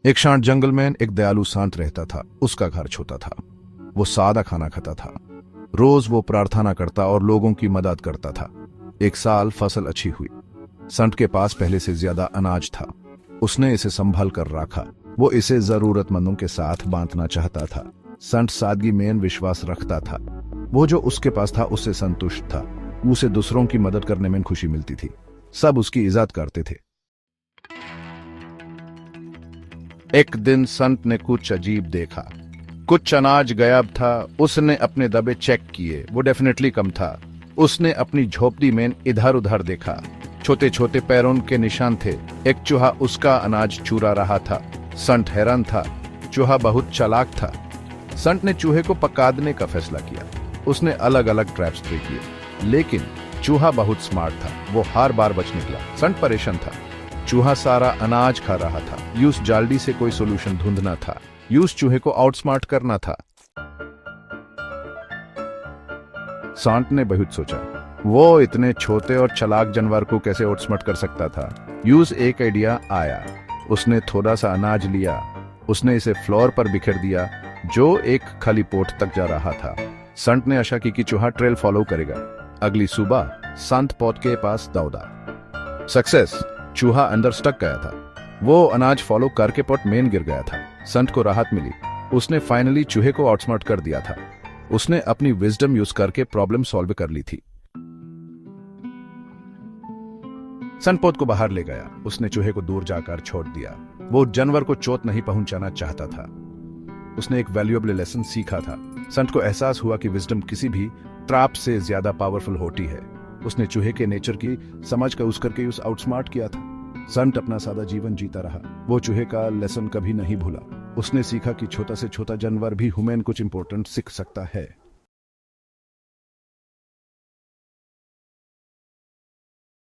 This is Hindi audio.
एक शांत जंगल में एक दयालु सांड रहता था। उसका घर छोटा था। वो सादा खाना खाता था। रोज वो प्रार्थना करता और लोगों की मदद करता था। एक साल फसल अच्छी हुई। संत के पास पहले से ज्यादा अनाज था। उसने इसे संभाल कर रखा। वो इसे जरूरतमंदों के साथ बांटना चाहता था। संत सादगी में विश्वास रखता था। वो जो उसके पास था उससे संतुष्ट था। उसे दूसरों की मदद करने में खुशी मिलती थी। सब उसकी इज्जत करते थे। एक दिन संत ने कुछ अजीब देखा। कुछ अनाज गायब था। उसने अपने दबे चेक किए, वो डेफिनेटली कम था। उसने अपनी झोपड़ी में इधर उधर देखा। छोटे छोटे पैरों के निशान थे। एक चूहा उसका अनाज चुरा रहा था। संत हैरान था। चूहा बहुत चालाक था। संत ने चूहे को पकड़ने का फैसला किया। उसने अलग अलग ट्रैप्स ट्राई किए, लेकिन चूहा बहुत स्मार्ट था। वो हर बार बच निकला। संत परेशान था। चूहा सारा अनाज खा रहा था। यूस जल्दी से कोई सोल्यूशन ढूंढना था। यूस चूहे को आउटस्मार्ट करना था। सांट ने बहुत सोचा। वो इतने छोटे और चालाक जानवर को कैसे आउटस्मार्ट कर सकता था। यूस एक आइडिया आया। उसने थोड़ा सा अनाज लिया। उसने इसे फ्लोर पर बिखेर दिया, जो एक खाली पोट तक जा रहा था। संत ने आशा की कि चूहा ट्रेल फॉलो करेगा। अगली सुबह संत पोट के पास दौड़ा। सक्सेस! चूहा अंदर स्टक गया था। वो अनाज फॉलो करके पोट मेन गिर गया था। संत को राहत मिली। उसने फाइनली चूहे को आउटस्मार्ट कर दिया था। उसने अपनी विजडम यूज करके प्रॉब्लम सॉल्व कर ली थी। संत पोत को बाहर ले गया। उसने चूहे को दूर जाकर छोड़ दिया। वो जानवर को चोट नहीं पहुंचाना चाहता था। उसने एक वैल्यूएबल लेसन सीखा था। संत को एहसास हुआ कि विजडम किसी भी ट्रैप से ज्यादा पावरफुल होती है। उसने चूहे के नेचर की समझ का यूज करके उसे आउटस्मार्ट किया था। संत अपना सादा जीवन जीता रहा। वो चूहे का लेसन कभी नहीं भूला। उसने सीखा कि छोटा से छोटा जानवर भी ह्यूमन कुछ इंपॉर्टेंट सीख सकता है।